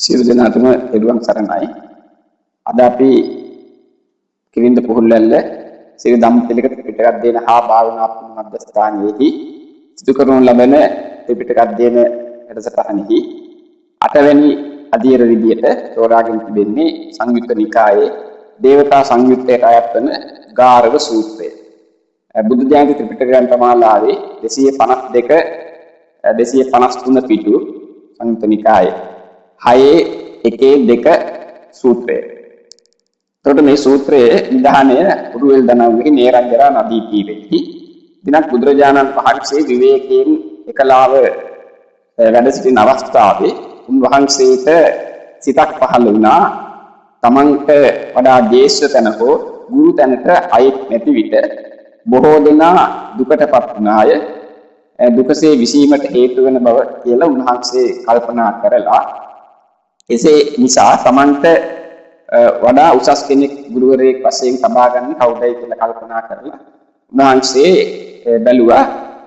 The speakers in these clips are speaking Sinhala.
සියලු දෙනාටම එළුවන් සරණයි. අද අපි කිරින්ද පුහුල්ලැල්ල ශ්‍රී ධම්මතිලක ත්‍රිපිටක අධ්‍යයන හා භාවනා මධ්‍යස්ථානයේහි සිදු කරනු ලබන ත්‍රිපිටක අධ්‍යයන වැඩසටහනෙහි 8 වෙනි අධීර විදියට තෝරාගෙන තිබෙන්නේ සංයුත්ත නිකායේ දේවතා සංයුත්තයට අයත් වන ගාරව සූත්‍රය. බුද්ධ ජයන්ති ත්‍රිපිටක ග්‍රන්ථමාලාවේ 252 253 පිටු සංයුත්ත නිකායේ 6.1.2 සූත්‍රය. එතකොට මේ සූත්‍රයේ නිධානය උරුවෙල් දනව්වේ නේරංජරා නදී තීරෙහි දිනක් බුදුරජාණන් වහන්සේ විවේකයෙන් එකලාව වැඩ සිටින අවස්ථාවේ උන්වහන්සේට සිතක් පහළ වුණා තමන්ට වඩා ජේෂ්ඨ තැන හෝ ගුරු තැනට අයෙක් නැති විට බොහෝ දෙනා දුකටපත් වුණාය. දුකසේ විසීමට හේතු වෙන බව කියලා උන්වහන්සේ කල්පනා කරලා එසේ නිසා තමන්ට වඩා උසස් කෙනෙක් ගුරුවරයෙක් වශයෙන් තබා ගන්න කවුදයි කියලා කල්පනා කරලා උන්වහන්සේ බැලුවා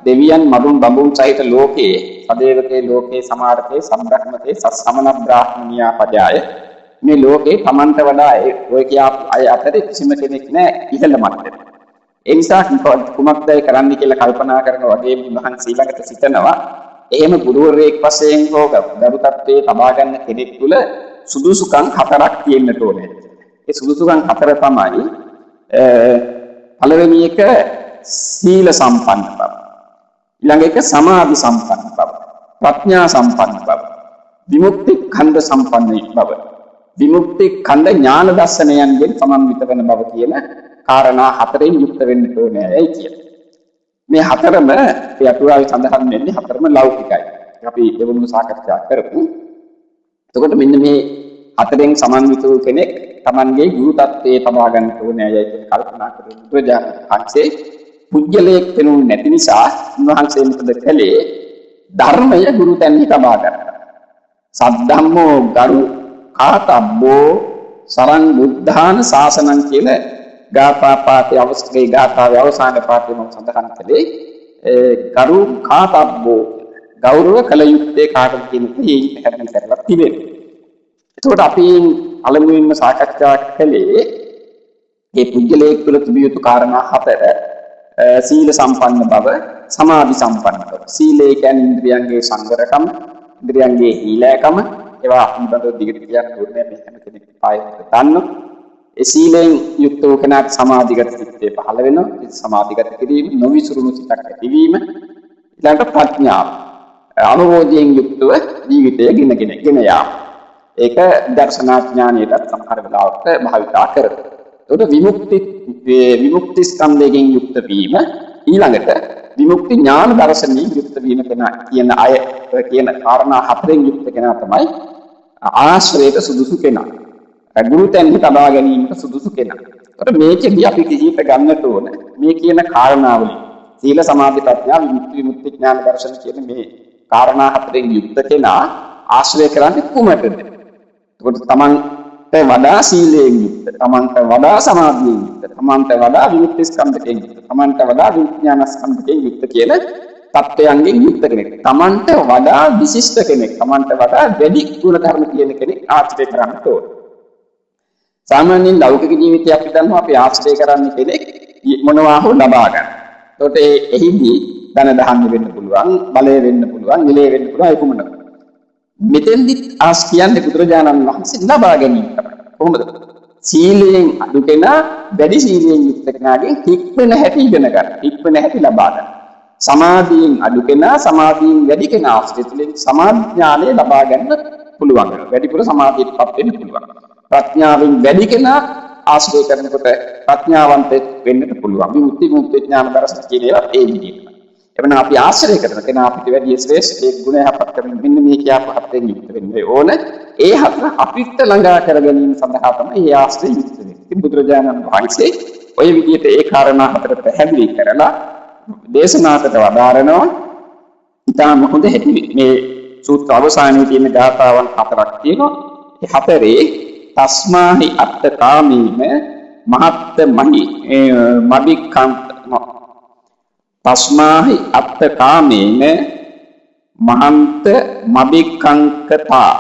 දෙවියන් මදුන් බඹුන් සහිත ලෝකයේ සදේවකේ ලෝකේ සමාරකේ සම්බ්‍රහ්මකේ සස්සමන බ්‍රාහ්මණියා පදයාය මේ ලෝකේ තමන්ට වඩා ඔය කියාපු අය අතරේ කිසිම කෙනෙක් නැහැ ඉහළ මට්ටමේ. ඒ නිසා කුමක්දයි කරන්න කියලා කල්පනා කරන වගේ උන්වහන්සේ ළඟට සිතනවා එහෙම ගුරුවරයෙක් වශයෙන් හෝ ගරු තත්ත්වයේ තබා ගන්න කෙනෙක් තුල සුදුසුකම් 4ක් තියෙන්න ඕනේ. ඒ සුදුසුකම් 4 තමයි පළවෙනි එක සීල සම්පන්න බව. ඊළඟ එක සමාධි සම්පන්න බව. ප්‍රඥා සම්පන්න බව. විමුක්ති ඛණ්ඩ සම්පන්න බව. විමුක්ති ඛණ්ඩ ඥාන දර්ශනයන්ගෙන් සමන්විත වෙන බව කියන කාරණා 4ෙන් යුක්ත වෙන්න ඕනේ ඇයි කියලා. මේ 4ම ඒ අටුවාවේ සඳහන් වෙන්නේ 4ම ලෞකිකයි. අපි දෙවනුව සාකච්ඡා කරමු. එතකොට මෙන්න මේ 4ෙන් සමන්විත වූ කෙනෙක් Tamanගේ ගුරු තත්ත්වයේ තබා ගන්න ඕනේ ඇයි කියලා කල්පනා කරන බුදුරජාණන් වහන්සේ පුජ්‍යලයක් වෙනුනේ නැති නිසා උන්වහන්සේ මොකද කළේ? ධර්මය ගුරු තැන්හි තබා ගත්තා. සද්ධම්මෝ ගරු කාතබ්බෝ සරං බුද්ධාන ශාසනං කියලා ගාථා පාඨයේ අවස්ථේ ගාථාවේ අවසාන පාඨයේ මම සඳහන් කළේ ගරු කාතබ්බෝ ගෞරව කළ යුත්තේ කාටද කියන එක ඊයින් පැහැදිලි කරලා තිබෙනවා. එතකොට අපි අලමුවෙන්ම සාකච්ඡා කළේ මේ පුජ්‍යලයක් තුළ තිබිය යුතු කාරණා 4 සීල සම්පන්න බව, සමාධි සම්පන්න බව. සීලය කියන්නේ ඉන්ද්‍රියන්ගේ සංවරකම, ඉන්ද්‍රියන්ගේ හීලෑකම, ඒවා පිළිබඳව දිගට කියන්න ඕනේ මේ හැම කෙනෙක් පායකට දන්නවා. ඒ සීලෙන් යුක්ත වූ කෙනාට සමාධිගත සිතේ පහළ වෙනවා. ඒ සමාධිගත කිරීම නොවිසුරුණු සිතක් ඇතිවීම. ඊළඟට ප්‍රඥාව. අනුරෝධයෙන් යුක්තව ජීවිතය ගෙන යාම. ඒක දර්ශනා ඥානයටත් සමහර වෙලාවට භාවිතා කරනවා. ඒකට විමුක්ති ස්කන්ධයෙන් යුක්ත වීම ඊළඟට විමුක්ති ඥාන දර්ශනයෙන් යුක්ත වීම කියන අය කියන කාරණා 4ෙන් යුක්ත කෙනා තමයි ආශ්‍රයයට සුදුසු කෙනා. ගුරු තැන්හි තබා ගැනීමට සුදුසු කෙනා. ඒකට මේකෙදී අපි කිහිප ගන්නට ඕන මේ කියන කාරණාවලින් සීල සමාධි ප්‍රඥා විමුක්ති ඥාන දර්ශන කියන මේ කාරණා 4ෙන් යුක්ත කෙනා ආශ්‍රය කරන්නේ කුමටද? ඒකට තමන්ට වඩා සීලයෙන් යුක්ත, තමන්ට වඩා සමාධියෙන් යුක්ත, තමන්ට වඩා විමුක්ති ස්කන්ධයෙන් යුක්ත, තමන්ට වඩා විඥාන ස්කන්ධයෙන් යුක්ත කියන තත්ත්වයන්ගෙන් යුක්ත කෙනෙක්. තමන්ට වඩා විශිෂ්ට කෙනෙක්, තමන්ට වඩා වැඩි ගුණ ධර්ම තියෙන කෙනෙක් ආශ්‍රය කරන්න ඕන. සාමාන්‍යයෙන් ලෞකික ජීවිතය අපි දන්නවා අපි ආශ්‍රය කරන්නේ කෙනෙක් මොනවා හෝ ලබා ගන්න. ඒකට එහිදී ධන දහන්න වෙන්න පුළුවන්, බලය වෙන්න පුළුවන්, නිලය වෙන්න පුළුවන් ඒ කොමද. මෙතෙන්දි ආස් කියන්නේ බුදුරජාණන් වහන්සේ ලබා ගැනීම තමයි. කොහොමද? සීලයෙන් අඩු කෙනා වැඩි සීලයෙන් යුක්ත කෙනාගෙන් හික්මන හැටි ඉගෙන ගන්න. හික්මන හැටි ලබා ගන්න. සමාධියෙන් අඩු කෙනා සමාධියෙන් වැඩි කෙනා ආශ්‍රිතයෙන් සමාධි ඥානය ලබා ගන්න පුළුවන්. වැඩිපුර සමාධියටපත් වෙන්න පුළුවන්. ප්‍රඥාවෙන් වැඩි කෙනා ආශ්‍රය කරනකොට ප්‍රඥාවන්ත වෙන්නට පුළුවන්. විමුක්ති ඥාන දර්ශන කියන ඒවා ඒ විදිහට. එවනම් අපි ආශ්‍රය කරන කෙනා අපිට වැඩි ශ්‍රේෂ්ඨ ඒ ගුණ යහපත් කරමින් මෙන්න මේ කියපු 4ෙන් යුක්ත වෙන්නේ ඕන. ඒ 4 අපිට ළඟා කර ගැනීම සඳහා තමයි මේ ආශ්‍රය යුක්ත වෙන්නේ. ඉතින් බුදුරජාණන් වහන්සේ ওই විදිහට ඒ කාරණා 4 පැහැදිලි කරලා දේශනාකට වදාරනවා. ඊටම හොඳ හැටි මේ සූත්‍ර අවසානයේ තියෙන ගාථාවන් 4ක් තියෙනවා. ඒ 4 තස්මාහි අත්තකාමීම මහත්ත මහි මදික්ඛන්ත තස්මාහි අත්තකාමේන මහන්ත මබික්ඛංකතා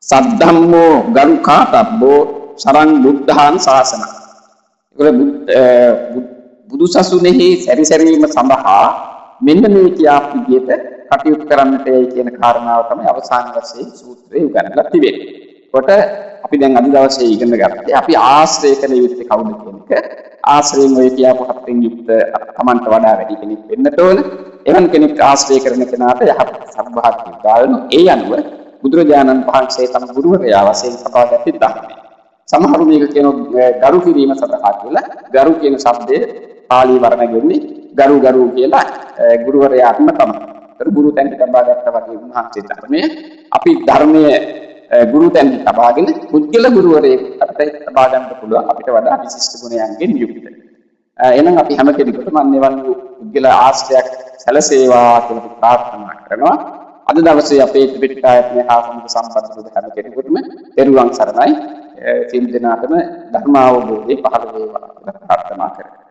සද්ධම්මෝ ගරුකාතබ්බෝ සරං බුද්ධාන් ශාසන. බුදු සසුනේහි සැරිසැරීම සඳහා මෙන්න මේ කියාපු විදිහට කටයුතු කරන්නට කියන කාරණාව තමයි අවසාන වශයෙන් සූත්‍රයේ උගන්වලා තිබෙන්නේ. කොට අපි දැන් අද දවසේ ඉගෙන ගත්තේ අපි ආශ්‍රය කළ යුත්තේ කවුද කියන එක. ආශ්‍රයෙන් ඔය කියපු හතරෙන් යුක්ත තමන්ට වඩා වැඩි කෙනෙක් වෙන්නට ඕන. එවන් කෙනෙක් ආශ්‍රය කරන කෙනාට යහපත් සම්භාග්‍ය උදාවන ඒ අනුව බුදුරජාණන් වහන්සේ තම ගුරුවරයා වශයෙන් සපයාගත්තේ ධර්මය. සමහරු මේක කියන ගරු කිරීම සඳහා කියලා ගරු කියන શબ્දය පාලි වර්ණ ගෙන්නේ ගරු කියලා ගුරුවරයාටම තමයි. ඒතර ගුරු තැන් තබා ගත්තා වගේ උන්වහන්සේ ධර්මයේ අපි ධර්මයේ ගුරු තැන් තබාගෙන පුද්ගල ගුරුවරයෙක් අපිට තබා ගන්න පුළුවන් අපිට වඩා විශිෂ්ට ගුණයන්ගෙන් යුක්ත. එහෙනම් අපි හැම කෙනෙකුටම අන්නේවන් පුද්ගල ආශ්‍රයයක් සැලසේවා කියලා ප්‍රාර්ථනා කරනවා. අද දවසේ අපේ ත්‍රිපිටකායතනයේ හා සම්බන්ධ වූ හැම කෙනෙකුටම පෙරුවන් සරණයි. සිල් දනාතම ධර්මාවබෝධය පහළ වේවා කියලා ප්‍රාර්ථනා කරමි.